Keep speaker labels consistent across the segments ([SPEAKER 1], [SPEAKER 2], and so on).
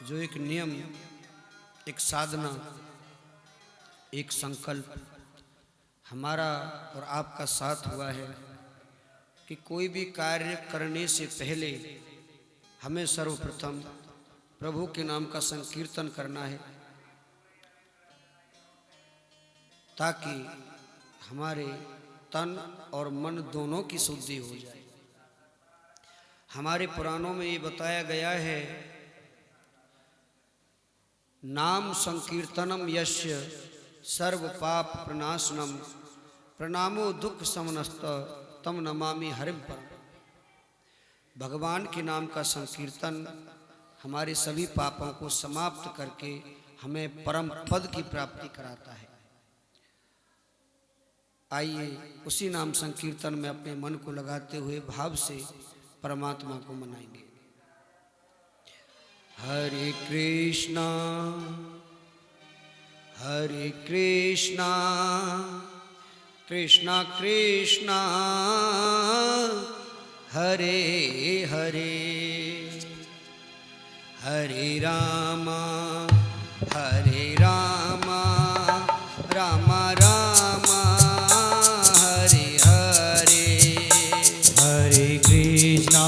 [SPEAKER 1] जो एक नियम, एक साधना, एक संकल्प हमारा और आपका साथ हुआ है कि कोई भी कार्य करने से पहले हमें सर्वप्रथम प्रभु के नाम का संकीर्तन करना है, ताकि हमारे तन और मन दोनों की शुद्धि हो जाए। हमारे पुराणों में ये बताया गया है, नाम संकीर्तनम यस्य सर्व पाप प्रनाशनम प्रणामो दुख समनस्त तम नमामि हरिम परम। भगवान के नाम का संकीर्तन हमारे सभी पापों को समाप्त करके हमें परम पद की प्राप्ति कराता है। आइए उसी नाम संकीर्तन में अपने मन को लगाते हुए भाव से परमात्मा को मनाएंगे। हरे कृष्णा कृष्णा कृष्णा हरे हरे, हरे राम राम राम हरे हरे,
[SPEAKER 2] हरे कृष्णा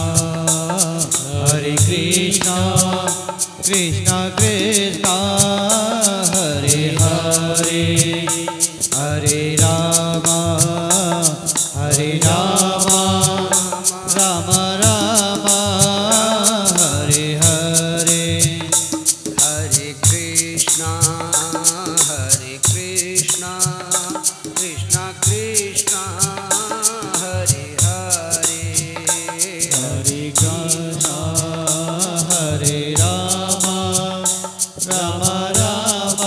[SPEAKER 2] कृष्णा कृष्णा हरे हरे, हरे राम राम राम हरे हरे,
[SPEAKER 1] हरे कृष्णा कृष्णा कृष्णा हरे हरे,
[SPEAKER 2] हरे कृष्णा हरे राम राम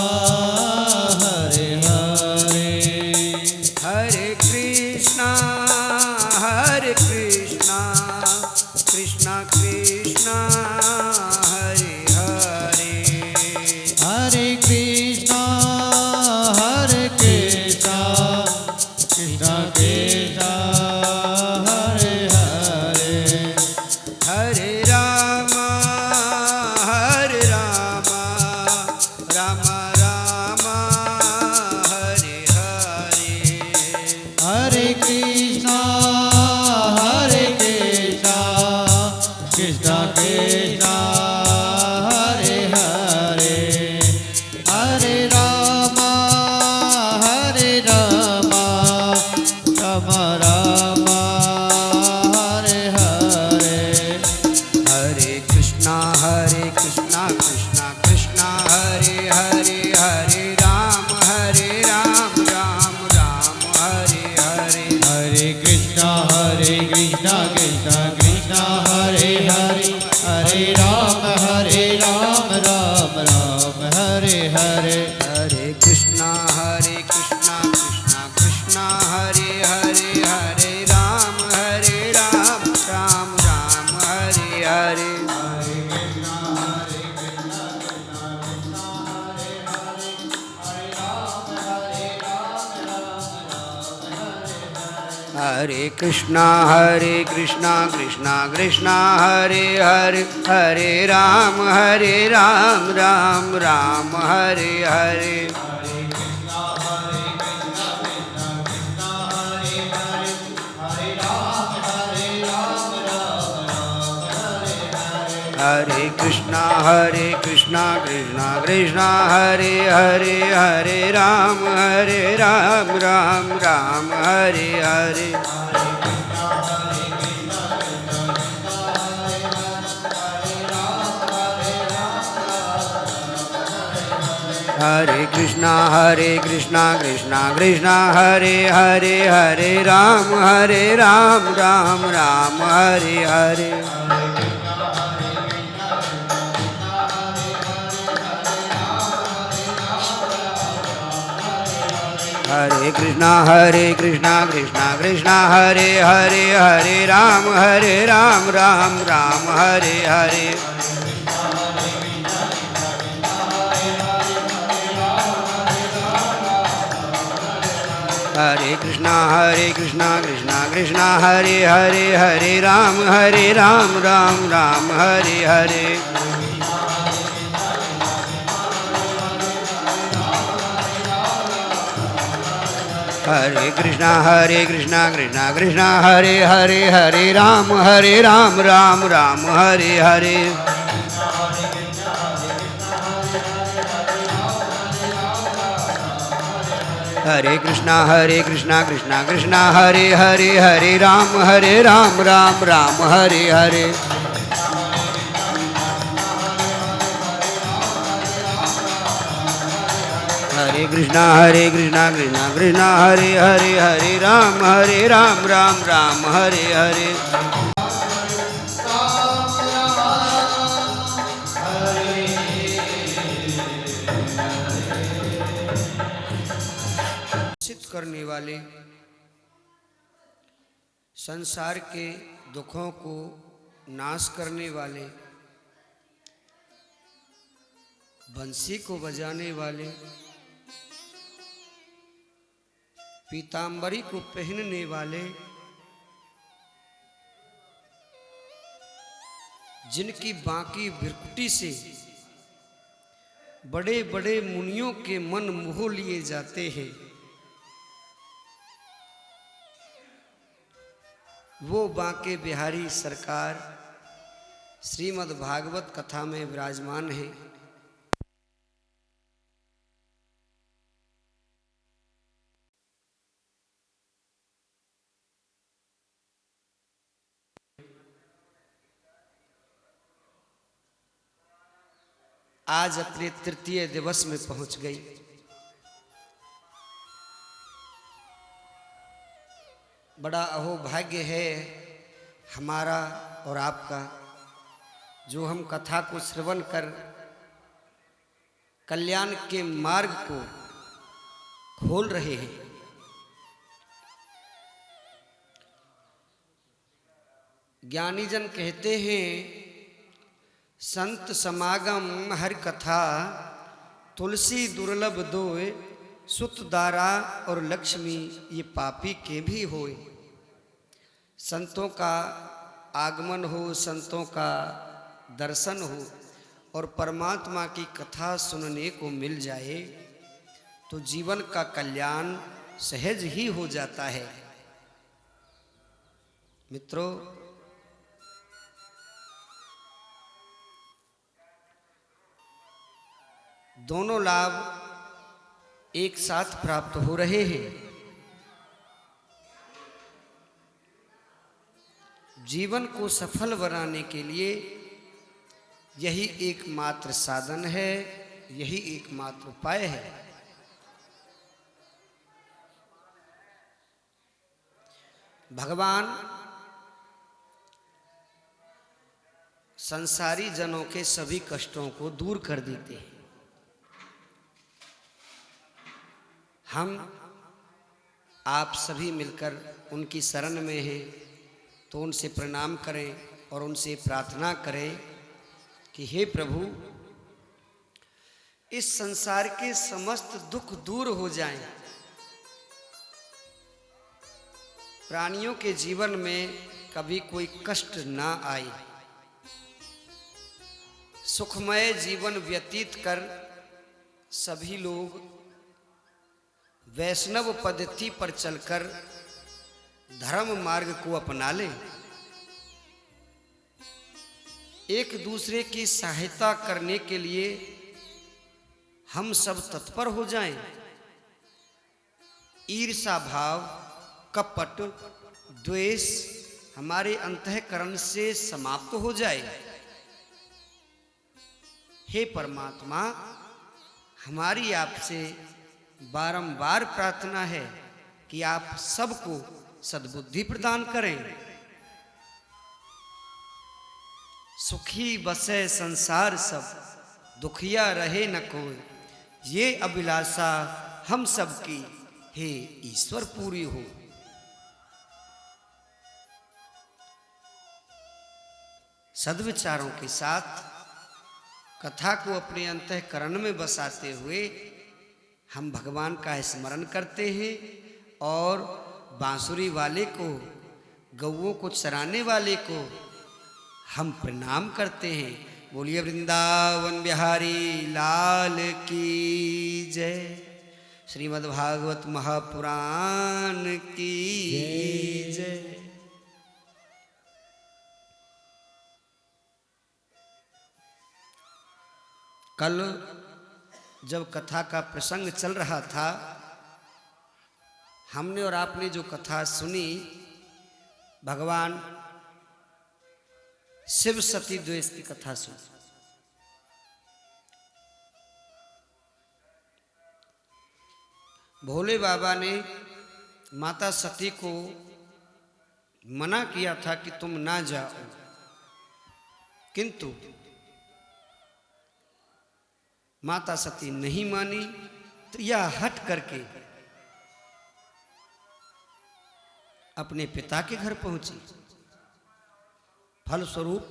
[SPEAKER 2] हरे हरे,
[SPEAKER 1] हरे कृष्णा कृष्णा कृष्णा हरे हरे,
[SPEAKER 2] हरे कृष्णा कृष्णा कृष्णा हरे हरे,
[SPEAKER 1] हरे राम राम हरे हरे,
[SPEAKER 2] हरे कृष्णा कृष्णा कृष्णा हरे हरे, हरे राम राम राम हरे हरे,
[SPEAKER 1] हरे कृष्णा कृष्णा कृष्णा हरे हरे, हरे राम राम हरे हरे,
[SPEAKER 2] हरे कृष्णा कृष्णा कृष्णा हरे हरे, हरे राम राम हरे हरे,
[SPEAKER 1] हरे कृष्णा कृष्णा कृष्णा हरे हरे, हरे राम राम हरे हरे, हरे कृष्णा कृष्णा कृष्णा हरे हरे, हरे राम राम हरे हरे, हरे कृष्णा कृष्णा कृष्णा हरे हरे, हरे राम राम हरे हरे, हरे कृष्णा कृष्णा हरे हरे, हरे राम राम हरे हरे, हरे कृष्णा कृष्णा हरे हरे, हरे राम राम हरे हरे, हरे कृष्णा कृष्णा हरे हरे, हरे राम राम हरे हरे, हरे कृष्णा कृष्णा कृष्णा हरे हरे हरे राम राम राम हरे हरे हरे कृष्णा कृष्णा कृष्णा हरे हरे हरे राम राम राम हरे हरे हरे कृष्णा कृष्णा हरे हरे हरे राम राम राम हरे हरे करने वाले, संसार के दुखों को नाश करने वाले, बंसी को बजाने वाले, पीतांबरी को पहनने वाले, जिनकी बांकी बिरकुटी से बड़े बड़े मुनियों के मन मोह लिए जाते हैं, वो बांके बिहारी सरकार श्रीमद् भागवत कथा में विराजमान है। आज अपने तृतीय दिवस में पहुंच गई। बड़ा अहोभाग्य है हमारा और आपका, जो हम कथा को श्रवण कर कल्याण के मार्ग को खोल रहे हैं। ज्ञानी जन कहते हैं, संत समागम हर कथा, तुलसी दुर्लभ दोय, सुत दारा और लक्ष्मी ये पापी के भी होए। संतों का आगमन हो, संतों का दर्शन हो और परमात्मा की कथा सुनने को मिल जाए तो जीवन का कल्याण सहज ही हो जाता है। मित्रों, दोनों लाभ एक साथ प्राप्त हो रहे हैं। जीवन को सफल बनाने के लिए यही एकमात्र साधन है, यही एकमात्र उपाय है। भगवान संसारी जनों के सभी कष्टों को दूर कर देते हैं। हम आप सभी मिलकर उनकी शरण में हैं, तो उनसे प्रणाम करें और उनसे प्रार्थना करें कि हे प्रभु, इस संसार के समस्त दुख दूर हो जाएं। प्राणियों के जीवन में कभी कोई कष्ट ना आए, सुखमय जीवन व्यतीत कर सभी लोग वैष्णव पद्धति पर चलकर धर्म मार्ग को अपना लें। एक दूसरे की सहायता करने के लिए हम सब तत्पर हो जाएं। ईर्षा भाव, कपट, द्वेष हमारे अंतःकरण से समाप्त हो जाए। हे परमात्मा, हमारी आपसे बारंबार प्रार्थना है कि आप सबको सद्बुद्धि प्रदान करें। सुखी बसे संसार सब, दुखिया रहे न कोई, ये अभिलाषा हम सबकी हे ईश्वर पूरी हो। सद्विचारों के साथ कथा को अपने अंतःकरण में बसाते हुए हम भगवान का स्मरण करते हैं और बांसुरी वाले को, गौओं को चराने वाले को हम प्रणाम करते हैं। बोलिए वृंदावन बिहारी लाल की जय। श्रीमद्भागवत महापुराण की जय। कल जब कथा का प्रसंग चल रहा था, हमने और आपने जो कथा सुनी, भगवान शिव सती द्वेष की कथा सुनी। भोले बाबा ने माता सती को मना किया था कि तुम ना जाओ, किंतु माता सती नहीं मानी, तो यह हट करके अपने पिता के घर पहुंची। फलस्वरूप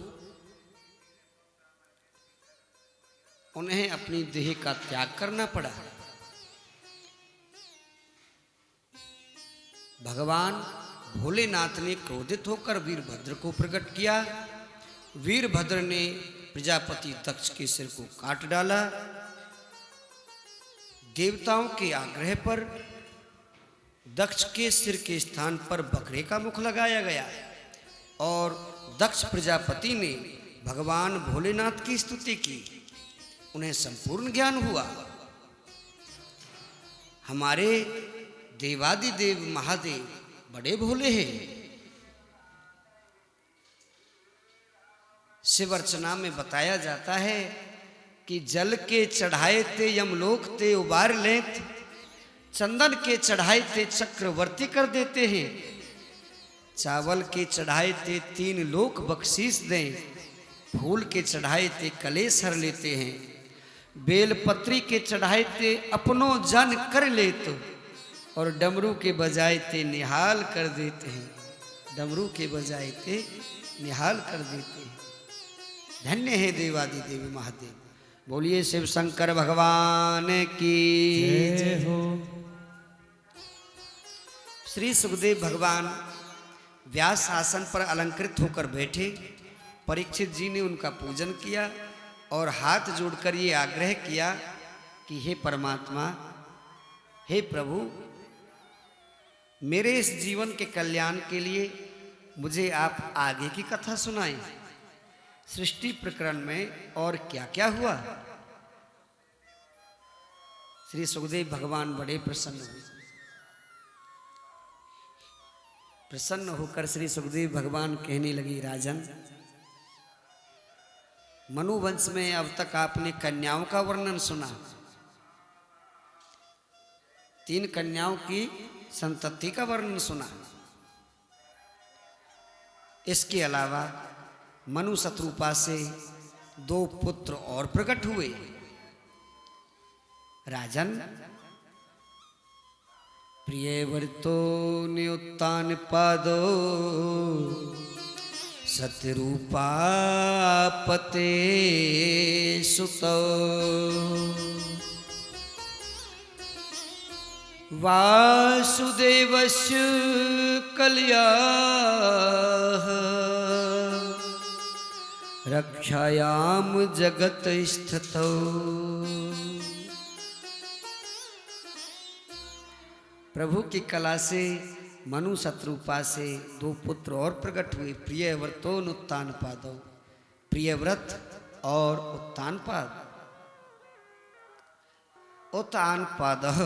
[SPEAKER 1] उन्हें अपनी देह का त्याग करना पड़ा। भगवान भोलेनाथ ने क्रोधित होकर वीरभद्र को प्रकट किया। वीरभद्र ने प्रजापति दक्ष के सिर को काट डाला। देवताओं के आग्रह पर दक्ष के सिर के स्थान पर बकरे का मुख लगाया गया और दक्ष प्रजापति ने भगवान भोलेनाथ की स्तुति की। उन्हें संपूर्ण ज्ञान हुआ। हमारे देवादिदेव महादेव बड़े भोले हैं। शिव अर्चना में बताया जाता है कि जल के चढ़ाए ते यमलोक ते उबार लेत, चंदन के चढ़ाए ते चक्रवर्ती कर देते हैं, चावल के चढ़ाए ते 3 लोक बख्शीश दें, फूल के चढ़ाए ते कलेश हर लेते हैं, बेलपत्री के चढ़ाए ते अपनों जन कर लेत, और डमरू के बजाय ते निहाल कर देते हैं। डमरू के बजाय ते निहाल कर देते हैं। धन्य है देवादिदेव महादेव। बोलिए शिव शंकर भगवान की
[SPEAKER 2] जय हो।
[SPEAKER 1] श्री सुखदेव भगवान व्यास आसन पर अलंकृत होकर बैठे। परीक्षित जी ने उनका पूजन किया और हाथ जोड़कर ये आग्रह किया कि हे परमात्मा, हे प्रभु, मेरे इस जीवन के कल्याण के लिए मुझे आप आगे की कथा सुनाएं। सृष्टि प्रकरण में और क्या क्या हुआ। श्री सुखदेव भगवान बड़े प्रसन्न हुए। प्रसन्न होकर श्री सुखदेव भगवान कहने लगे, राजन, मनुवंश में अब तक आपने कन्याओं का वर्णन सुना। 3 कन्याओं की संतति का वर्णन सुना। इसके अलावा मनु शत्रुपा से 2 पुत्र और प्रकट हुए। राजन, प्रियवर्तो नियुत्तान पादो सत्यरूपा पते सुतो वासुदेवस्य कल्याः रक्षायाम जगत स्थितौ। प्रभु की कला से मनु शत्रुपा से 2 पुत्र और प्रकट हुए। प्रियव्रतो उत्तान पादो, प्रियव्रत और उत्तान पाद। उत्तान पादः,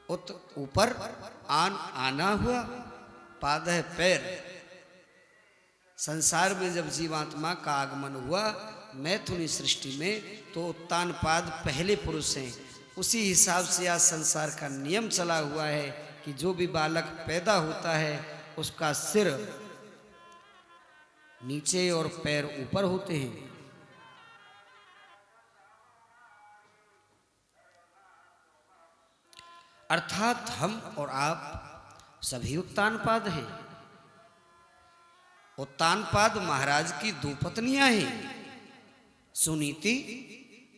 [SPEAKER 1] उत ऊपर, आन आना हुआ, पाद है पैर। संसार में जब जीवात्मा का आगमन हुआ मैथुनी सृष्टि में, तो उत्तान पाद पहले पुरुष हैं। उसी हिसाब से आज संसार का नियम चला हुआ है कि जो भी बालक पैदा होता है उसका सिर नीचे और पैर ऊपर होते हैं। अर्थात हम और आप सभी उत्तानपाद हैं। उत्तानपाद महाराज की 2 पत्नियां हैं, सुनीति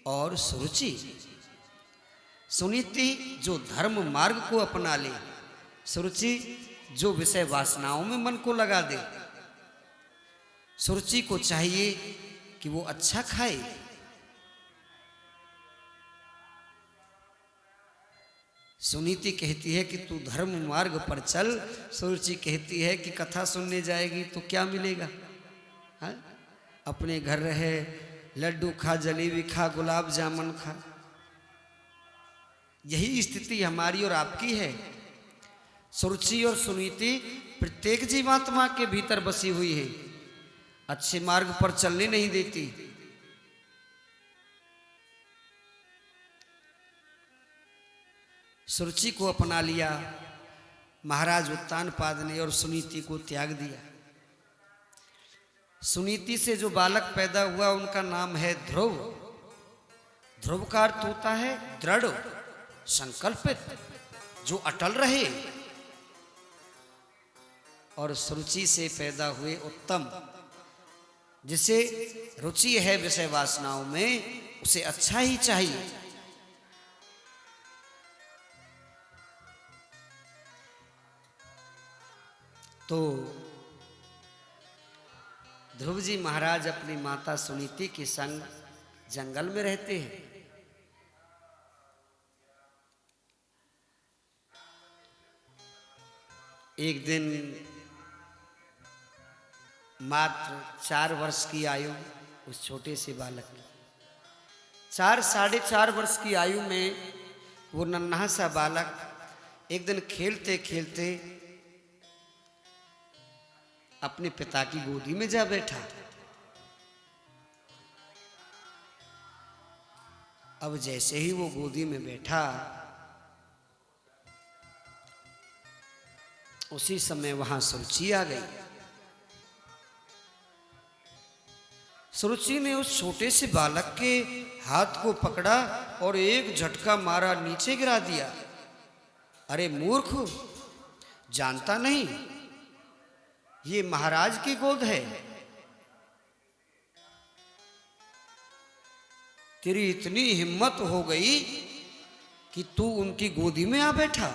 [SPEAKER 1] और सुरुचि। सुनीति जो धर्म मार्ग को अपना ले, सुरुचि जो विषय वासनाओं में मन को लगा दे। सुरुचि को चाहिए कि वो अच्छा खाए, सुनीति कहती है कि तू धर्म मार्ग पर चल। सुरुचि कहती है कि कथा सुनने जाएगी तो क्या मिलेगा, हाँ? अपने घर रहे, लड्डू खा, जलेबी खा, गुलाब जामुन खा। यही स्थिति हमारी और आपकी है। सुरुचि और सुनीति प्रत्येक जीवात्मा के भीतर बसी हुई है, अच्छे मार्ग पर चलने नहीं देती। सुरुचि को अपना लिया महाराज उत्तानपाद ने और सुनीति को त्याग दिया। सुनीति से जो बालक पैदा हुआ उनका नाम है ध्रुव। ध्रुव का अर्थ होता है दृढ़, संकल्पित, जो अटल रहे। और सुरुचि से पैदा हुए उत्तम, जिसे रुचि है विषय वासनाओं में, उसे अच्छा ही चाहिए। तो ध्रुव जी महाराज अपनी माता सुनीति के संग जंगल में रहते हैं। एक दिन मात्र 4 वर्ष की आयु उस छोटे से बालक की, 4-4.5 वर्ष की आयु में वो नन्हा सा बालक एक दिन खेलते खेलते अपने पिता की गोदी में जा बैठा। अब जैसे ही वो गोदी में बैठा, उसी समय वहां सुरुचि आ गई। सुरुचि ने उस छोटे से बालक के हाथ को पकड़ा और एक झटका मारा, नीचे गिरा दिया। अरे मूर्ख, जानता नहीं ये महाराज की गोद है। तेरी इतनी हिम्मत हो गई कि तू उनकी गोदी में आ बैठा।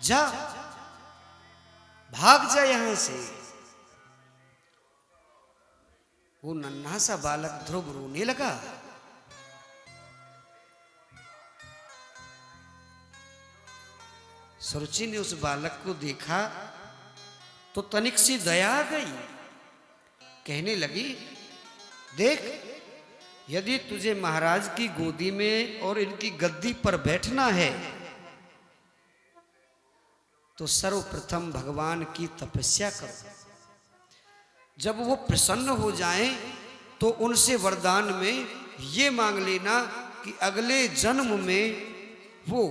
[SPEAKER 1] जा, भाग जा यहां से। वो नन्हा सा बालक ध्रुव रोने लगा। सुरुचि ने उस बालक को देखा तो तनिक सी दया आ गई। कहने लगी, देख, यदि तुझे महाराज की गोदी में और इनकी गद्दी पर बैठना है तो सर्वप्रथम भगवान की तपस्या करो। जब वो प्रसन्न हो जाएं तो उनसे वरदान में ये मांग लेना कि अगले जन्म में वो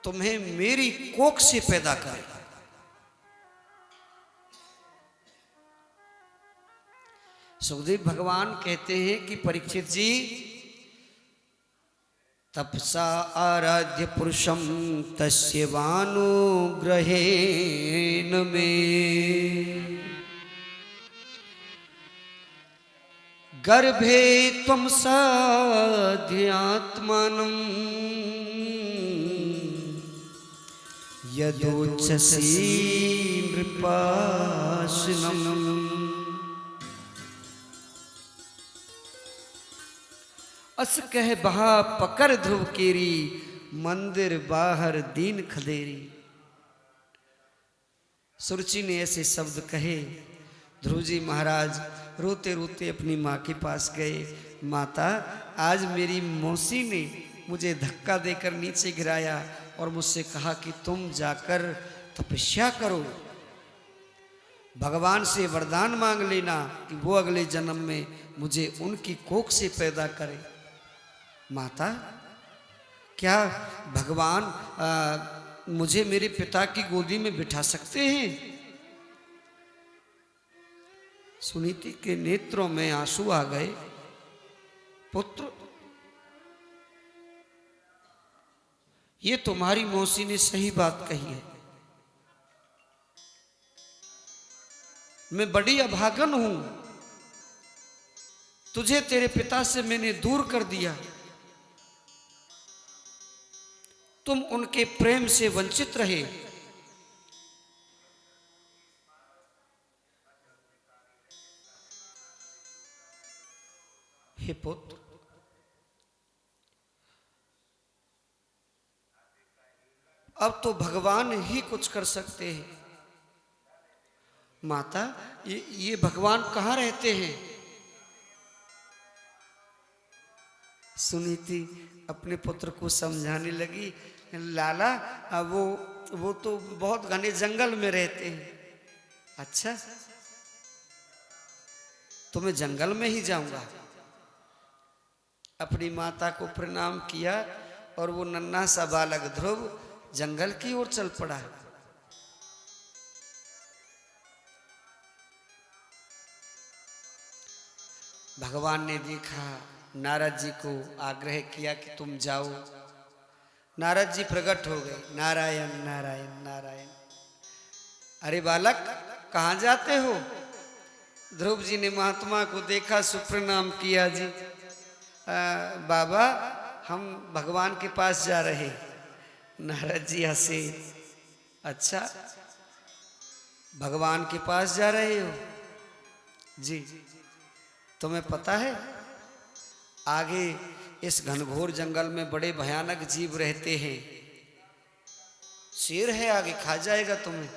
[SPEAKER 1] तुम्हें मेरी कोख से पैदा करे। सुखदेव भगवान कहते हैं कि परीक्षित जी, तपसा आराध्य पुरुषम तस्य वानुग्रहेण में गर्भे त्वं साध्यात्मानं यदोचसी नृपाशनम्। अस कह बहा पकर ध्रुव केरी, मंदिर बाहर दीन खदेरी। सुरुचि ने ऐसे शब्द कहे। ध्रुव जी महाराज रोते रोते अपनी माँ के पास गए। माता, आज मेरी मौसी ने मुझे धक्का देकर नीचे गिराया और मुझसे कहा कि तुम जाकर तपस्या करो, भगवान से वरदान मांग लेना कि वो अगले जन्म में मुझे उनकी कोख से पैदा करे। माता, क्या भगवान मुझे मेरे पिता की गोदी में बिठा सकते हैं? सुनीति के नेत्रों में आंसू आ गए। पुत्र, ये तुम्हारी मौसी ने सही बात कही है। मैं बड़ी अभागन हूं, तुझे तेरे पिता से मैंने दूर कर दिया, तुम उनके प्रेम से वंचित रहे। हे पुत्र, अब तो भगवान ही कुछ कर सकते हैं। माता, ये भगवान कहाँ रहते हैं? सुनीति अपने पुत्र को समझाने लगी, लाला अब वो तो बहुत घने जंगल में रहते हैं। अच्छा, तो मैं जंगल में ही जाऊंगा। अपनी माता को प्रणाम किया और वो नन्हा सा बालक ध्रुव जंगल की ओर चल पड़ा। भगवान ने देखा, नारद जी को आग्रह किया कि तुम जाओ। नारद जी प्रकट हो गए, नारायण नारायण नारायण। अरे बालक, कहाँ जाते हो? ध्रुव जी ने महात्मा को देखा, सुप्रणाम किया। जी बाबा, हम भगवान के पास जा रहे। नारद जी हंसे, अच्छा भगवान के पास जा रहे हो? जी, तुम्हें पता है आगे इस घनघोर जंगल में बड़े भयानक जीव रहते हैं। शेर है आगे, खा जाएगा तुम्हें।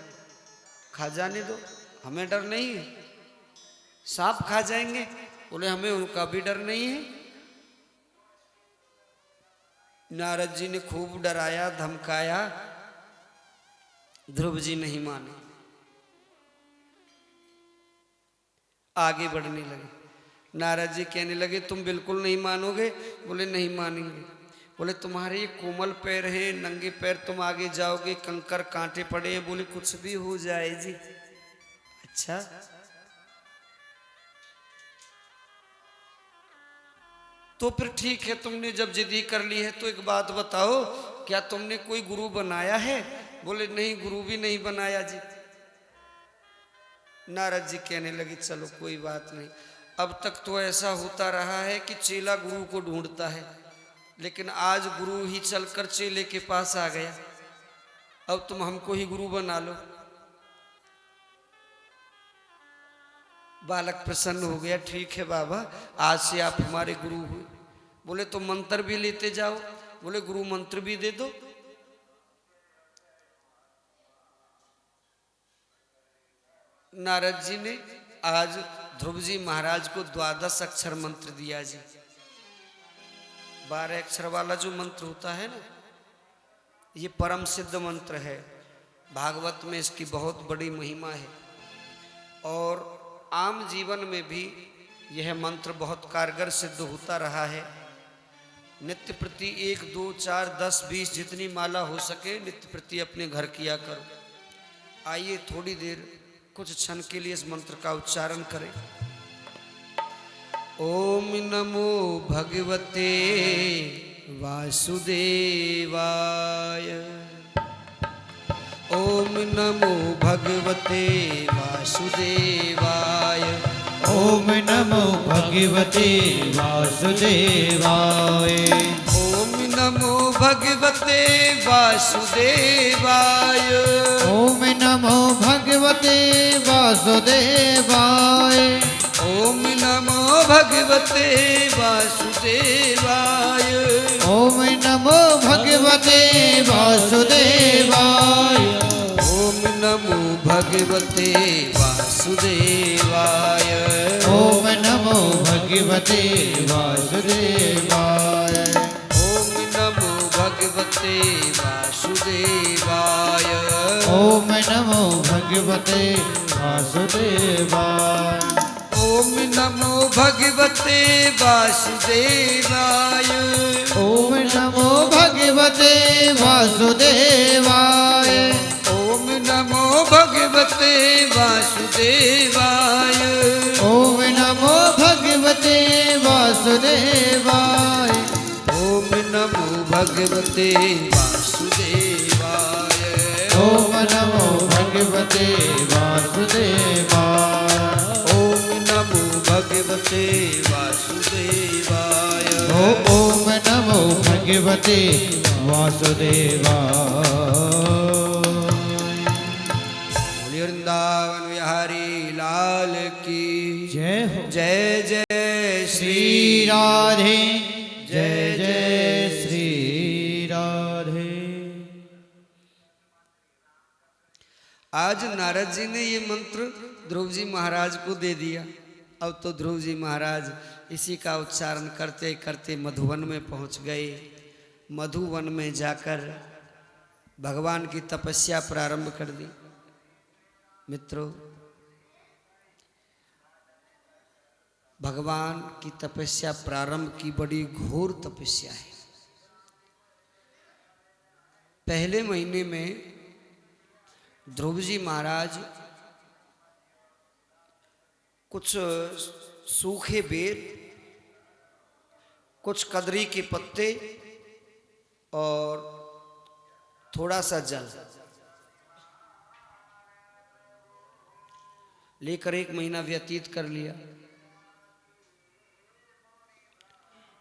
[SPEAKER 1] खा जाने दो, हमें डर नहीं है। सांप खा जाएंगे, बोले हमें उनका भी डर नहीं है। नारद जी ने खूब डराया धमकाया, ध्रुव जी नहीं माने, आगे बढ़ने लगे। नारद जी कहने लगे, तुम बिल्कुल नहीं मानोगे? बोले नहीं मानेंगे। बोले तुम्हारे ये कोमल पैर हैं, नंगे पैर, तुम आगे जाओगे, कंकर कांटे पड़े हैं। बोले कुछ भी हो जाए जी। अच्छा, तो फिर ठीक है, तुमने जब जिद ही कर ली है तो एक बात बताओ, क्या तुमने कोई गुरु बनाया है? बोले नहीं, गुरु भी नहीं बनाया जी। नारद जी कहने लगे, चलो कोई बात नहीं। अब तक तो ऐसा होता रहा है कि चेला गुरु को ढूंढता है, लेकिन आज गुरु ही चलकर चेले के पास आ गया। अब तुम हमको ही गुरु बना लो। बालक प्रसन्न हो गया, ठीक है बाबा, आज से आप हमारे गुरु हुए। बोले तो मंत्र भी लेते जाओ। बोले गुरु मंत्र भी दे दो। नारद जी ने आज ध्रुव जी महाराज को 12 अक्षर मंत्र दिया जी। 12 अक्षर वाला जो मंत्र होता है ना, ये परम सिद्ध मंत्र है। भागवत में इसकी बहुत बड़ी महिमा है और आम जीवन में भी यह मंत्र बहुत कारगर सिद्ध होता रहा है। नित्य प्रति 1, 2, 4, 10, 20 जितनी माला हो सके नित्य प्रति अपने घर किया करो। आइए थोड़ी देर कुछ क्षण के लिए इस मंत्र का उच्चारण करें। ओम नमो भगवते वासुदेवाय। ओम नमो भगवते वासुदेवाय।
[SPEAKER 2] ओम नमो भगवते वासुदेवाय।
[SPEAKER 1] ओम नमो भगवते वासुदेवाय।
[SPEAKER 2] ओम नमो भगवते वासुदेवाय।
[SPEAKER 1] ओम नमो भगवते वासुदेवाय।
[SPEAKER 2] ओम नमो भगवते वासुदेवाय।
[SPEAKER 1] ओम नमो भगवते वासुदेवाय।
[SPEAKER 2] ओम नमो भगवते वासुदेवाय।
[SPEAKER 1] ओम नमो भगवते वासुदेवाय।
[SPEAKER 2] ओम नमो भगवते वासुदेवाय।
[SPEAKER 1] ओम नमो भगवते वासुदेवाय।
[SPEAKER 2] ओम नमो भगवते वासुदेवाय।
[SPEAKER 1] ओम नमो भगवते वासुदेवाय।
[SPEAKER 2] ओम नमो भगवते वासुदेवाय।
[SPEAKER 1] ओम नमो भगवते वासुदेवाय।
[SPEAKER 2] ओम नमो भगवते वासुदेवाय।
[SPEAKER 1] ओम नमो भगवते वासुदेवाय।
[SPEAKER 2] ओम नमो भगवते वासुदेवाय।
[SPEAKER 1] बोलिए वृंदावन बिहारी लाल की
[SPEAKER 2] जय हो।
[SPEAKER 1] जय जय
[SPEAKER 2] श्री राधे, जय जय श्री राधे।
[SPEAKER 1] आज नारद जी ने ये मंत्र ध्रुव जी महाराज को दे दिया। अब तो ध्रुव जी महाराज इसी का उच्चारण करते करते मधुवन में पहुंच गए। मधुवन में जाकर भगवान की तपस्या प्रारंभ कर दी। मित्रों, भगवान की तपस्या प्रारंभ की बड़ी घोर तपस्या है। पहले महीने में ध्रुव जी महाराज कुछ सूखे बेर, कुछ कदरी के पत्ते और थोड़ा सा जल लेकर 1 महीना व्यतीत कर लिया।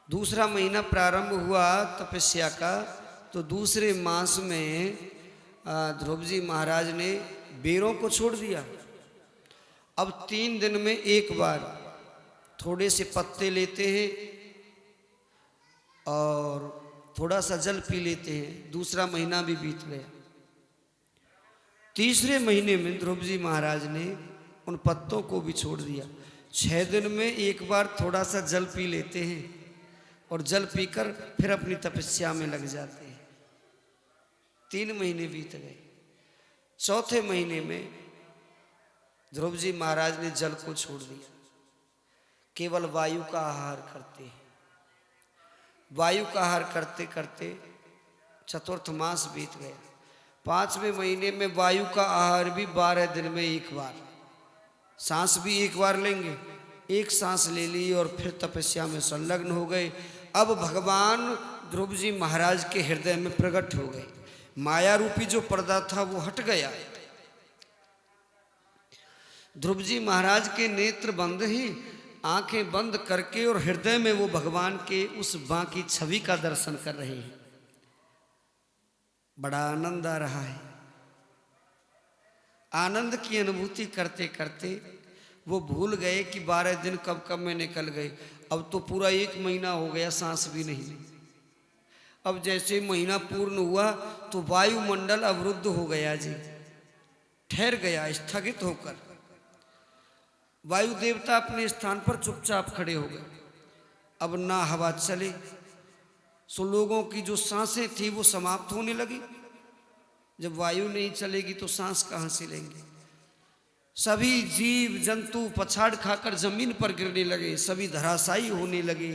[SPEAKER 1] दूसरा महीना प्रारंभ हुआ तपस्या का, तो दूसरे मास में ध्रुव जी महाराज ने बेरों को छोड़ दिया। अब 3 दिन में एक बार थोड़े से पत्ते लेते हैं और थोड़ा सा जल पी लेते हैं। दूसरा महीना भी बीत गया। तीसरे महीने में ध्रुव जी महाराज ने उन पत्तों को भी छोड़ दिया। 6 दिन में एक बार थोड़ा सा जल पी लेते हैं और जल पीकर फिर अपनी तपस्या में लग जाते हैं। 3 महीने बीत गए। चौथे महीने में ध्रुव जी महाराज ने जल को छोड़ दिया, केवल वायु का आहार करते हैं। वायु का आहार करते करते चतुर्थ मास बीत गया। 5वें महीने में वायु का आहार भी 12 दिन में एक बार, सांस भी एक बार लेंगे। एक सांस ले ली और फिर तपस्या में संलग्न हो गए। अब भगवान ध्रुव जी महाराज के हृदय में प्रकट हो गए। माया रूपी जो पर्दा था वो हट गया। ध्रुव जी महाराज के नेत्र बंद ही, आंखें बंद करके और हृदय में वो भगवान के उस बाकी छवि का दर्शन कर रहे हैं। बड़ा आनंद आ रहा है। आनंद की अनुभूति करते करते वो भूल गए कि 12 दिन कब कब में निकल गए। अब तो पूरा 1 महीना हो गया, सांस भी नहीं ली। अब जैसे महीना पूर्ण हुआ तो वायुमंडल अवरुद्ध हो गया जी, ठहर गया स्थगित होकर। वायु देवता अपने स्थान पर चुपचाप खड़े हो गए। अब ना हवा चले, सो लोगों की जो सांसें थी वो समाप्त होने लगी। जब वायु नहीं चलेगी तो सांस कहाँ से लेंगे। सभी जीव जंतु पछाड़ खाकर जमीन पर गिरने लगे, सभी धराशायी होने लगे।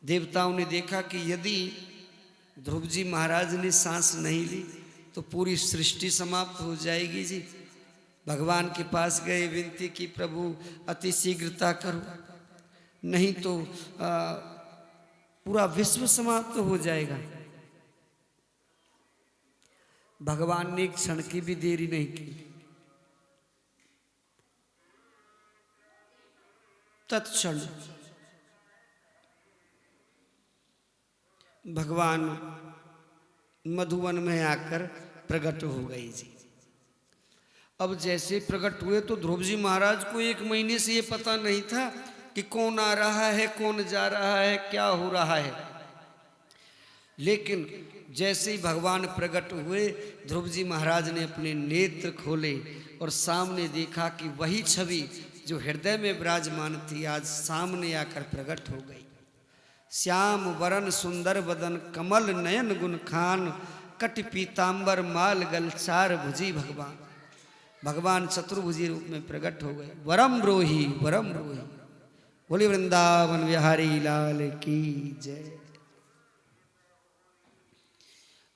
[SPEAKER 1] देवताओं ने देखा कि यदि ध्रुव जी महाराज ने सांस नहीं ली तो पूरी सृष्टि समाप्त हो जाएगी जी। भगवान के पास गए, विनती की, प्रभु अति शीघ्रता करो, नहीं तो पूरा विश्व समाप्त हो जाएगा। भगवान ने एक क्षण की भी देरी नहीं की। तत्क्षण भगवान मधुवन में आकर प्रकट हो गई जी। अब जैसे प्रकट हुए तो ध्रुव जी महाराज को 1 महीने से ये पता नहीं था कि कौन आ रहा है, कौन जा रहा है, क्या हो रहा है। लेकिन जैसे ही भगवान प्रकट हुए, ध्रुव जी महाराज ने अपने नेत्र खोले और सामने देखा कि वही छवि जो हृदय में विराजमान थी आज सामने आकर प्रकट हो गई। श्याम वरण सुंदर बदन, कमल नयन गुण खान, कट पीतांबर माल गलचार भुजी भगवान। भगवान चतुर्भुजी रूप में प्रकट हो गए। वरम रोही वरम रोही। बोली वृंदावन बिहारी लाल की जय।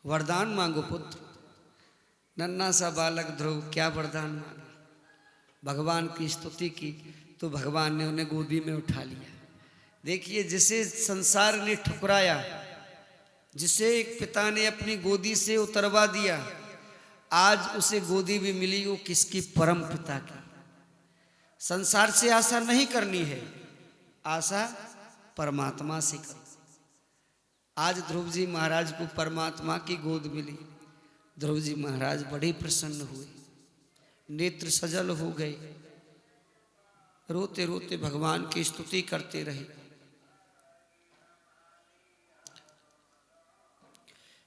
[SPEAKER 1] वरदान मांगो पुत्र। नन्हा सा बालक ध्रुव क्या वरदान मांगा। भगवान की स्तुति की तो भगवान ने उन्हें गोदी में उठा लिया। देखिए, जिसे संसार ने ठुकराया, जिसे एक पिता ने अपनी गोदी से उतरवा दिया, आज उसे गोदी भी मिली वो किसकी? परम पिता की। संसार से आशा नहीं करनी है, आशा परमात्मा से करो। आज ध्रुव जी महाराज को परमात्मा की गोद मिली। ध्रुव जी महाराज बड़े प्रसन्न हुए, नेत्र सजल हो गए, रोते रोते भगवान की स्तुति करते रहे।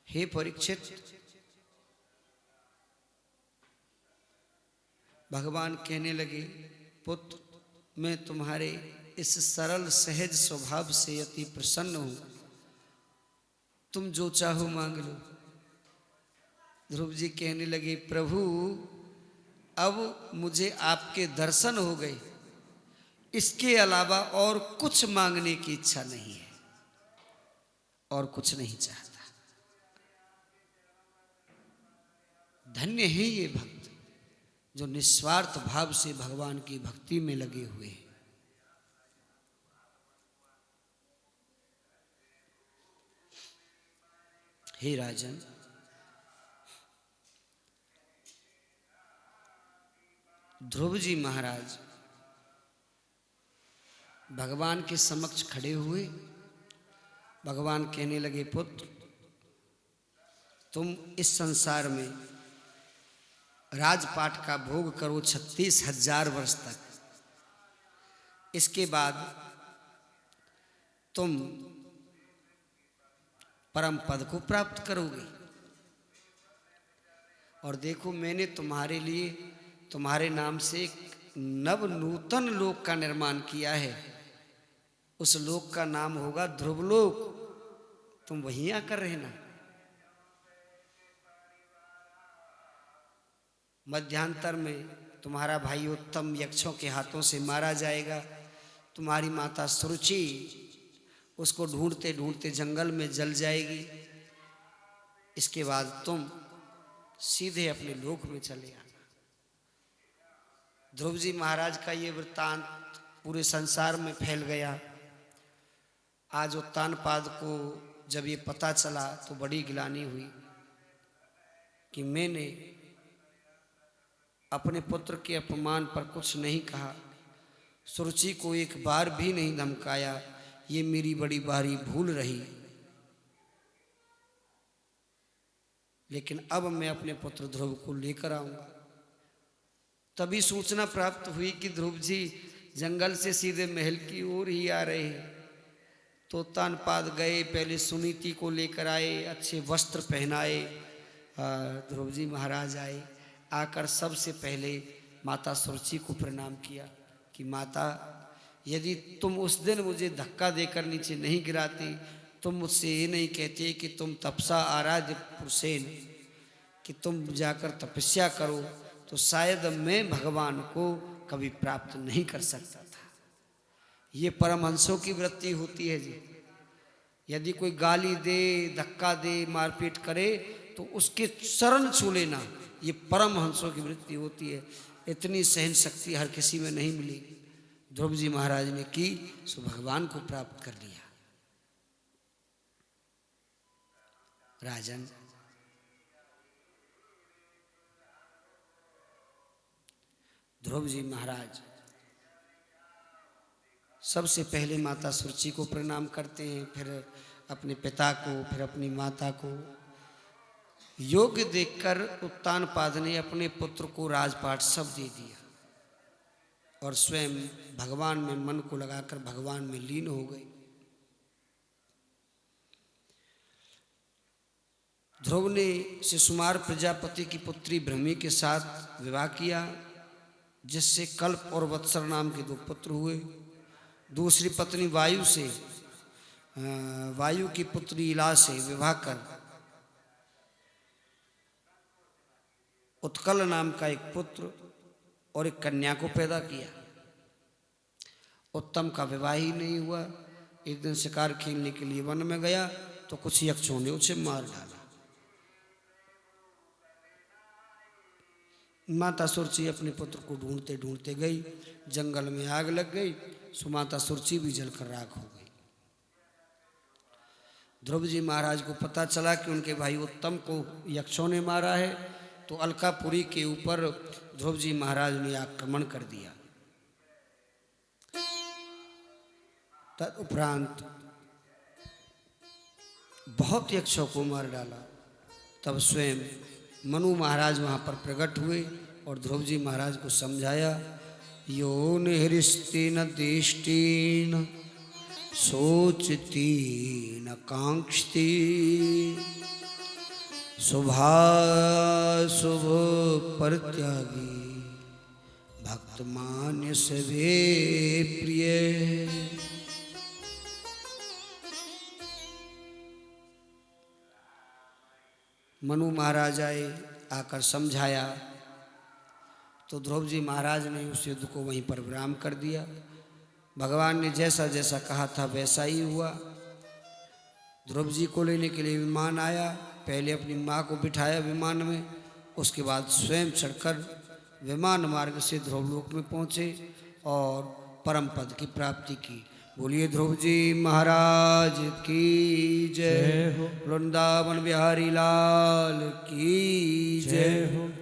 [SPEAKER 1] हे परीक्षित, भगवान कहने लगे, पुत्र मैं तुम्हारे इस सरल सहज स्वभाव से अति प्रसन्न हूं, तुम जो चाहो मांग लो। ध्रुव जी कहने लगे, प्रभु अब मुझे आपके दर्शन हो गए, इसके अलावा और कुछ मांगने की इच्छा नहीं है, और कुछ नहीं चाहता। धन्य है ये भक्त जो निस्वार्थ भाव से भगवान की भक्ति में लगे हुए हैं। हे राजन, ध्रुव जी महाराज भगवान के समक्ष खड़े हुए। भगवान कहने लगे, पुत्र तुम इस संसार में राजपाट का भोग करो 36,000 वर्ष तक, इसके बाद तुम परम पद को प्राप्त करोगे। और देखो, मैंने तुम्हारे लिए तुम्हारे नाम से एक नव नूतन लोक का निर्माण किया है। उस लोक का नाम होगा ध्रुवलोक, तुम वहीं आकर रहना। मध्यांतर में तुम्हारा भाई उत्तम यक्षों के हाथों से मारा जाएगा। तुम्हारी माता सुरुचि उसको ढूंढते ढूंढते जंगल में जल जाएगी। इसके बाद तुम सीधे अपने लोक में चले आना। ध्रुव जी महाराज का ये वृत्तांत पूरे संसार में फैल गया। आज उत्तानपाद को जब ये पता चला तो बड़ी गिलानी हुई कि मैंने अपने पुत्र के अपमान पर कुछ नहीं कहा, सुरुचि को एक बार भी नहीं धमकाया। ये मेरी बड़ी भारी भूल रही। लेकिन अब मैं अपने पुत्र ध्रुव को लेकर आऊंगा। तभी सूचना प्राप्त हुई कि ध्रुव जी जंगल से सीधे महल की ओर ही आ रहे हैं। तो उत्तानपाद गए, पहले सुनीति को लेकर आए, अच्छे वस्त्र पहनाए। ध्रुव जी महाराज आए, आकर सबसे पहले माता सुरुचि को प्रणाम किया कि माता, यदि तुम उस दिन मुझे धक्का देकर नीचे नहीं गिराती, तुम मुझसे ये नहीं कहते कि तुम तपसा आराध्य पुरुषेन, कि तुम जाकर तपस्या करो, तो शायद मैं भगवान को कभी प्राप्त नहीं कर सकता था। ये परमहंसों की वृत्ति होती है जी। यदि कोई गाली दे, धक्का दे, मारपीट करे तो उसके चरण छू लेना, ये परमहंसों की वृत्ति होती है। इतनी सहन शक्ति हर किसी में नहीं मिलेगी। ध्रुव जी महाराज ने की, सो भगवान को प्राप्त कर लिया। राजन, ध्रुव जी महाराज सबसे पहले माता सुरुचि को प्रणाम करते हैं, फिर अपने पिता को, फिर अपनी माता को। योग्य देखकर उत्तानपाद ने अपने पुत्र को राजपाट सब दे दिया और स्वयं भगवान में मन को लगाकर भगवान में लीन हो गए। ध्रुव ने शिशुमार प्रजापति की पुत्री भ्रमी के साथ विवाह किया, जिससे कल्प और वत्सर नाम के 2 पुत्र हुए। दूसरी पत्नी वायु की पुत्री इला से विवाह कर उत्कल नाम का एक पुत्र और एक कन्या को पैदा किया। उत्तम का विवाह ही नहीं हुआ। एक दिन शिकार खेलने के लिए वन में गया तो कुछ यक्षों ने उसे मार डाला। माता सुरुचि अपने पुत्र को ढूंढते ढूंढते गई, जंगल में आग लग गई, सो माता सुरुचि भी जलकर राख हो गई। ध्रुव जी महाराज को पता चला कि उनके भाई उत्तम को यक्षों ने मारा है, तो अलकापुरी के ऊपर ध्रुव जी महाराज ने आक्रमण कर दिया। तदुपरांत बहुत यक्षों को मार डाला। तब स्वयं मनु महाराज वहाँ पर प्रकट हुए और ध्रुव जी महाराज को समझाया, यो निहृष्टि न देष्टि न सोचती न कांक्षती, शुभाशुभ परित्यागी भक्त मान्य सवे प्रिय। मनु महाराज आए, आकर समझाया तो ध्रुव जी महाराज ने उस युद्ध को वहीं पर विराम कर दिया। भगवान ने जैसा जैसा कहा था वैसा ही हुआ। ध्रुव जी को लेने के लिए विमान आया, पहले अपनी माँ को बिठाया विमान में, उसके बाद स्वयं चढ़कर विमान मार्ग से ध्रुवलोक में पहुँचे और परम पद की प्राप्ति की। बोलिए ध्रुव जी महाराज की जय, वृंदावन बिहारी लाल की जय।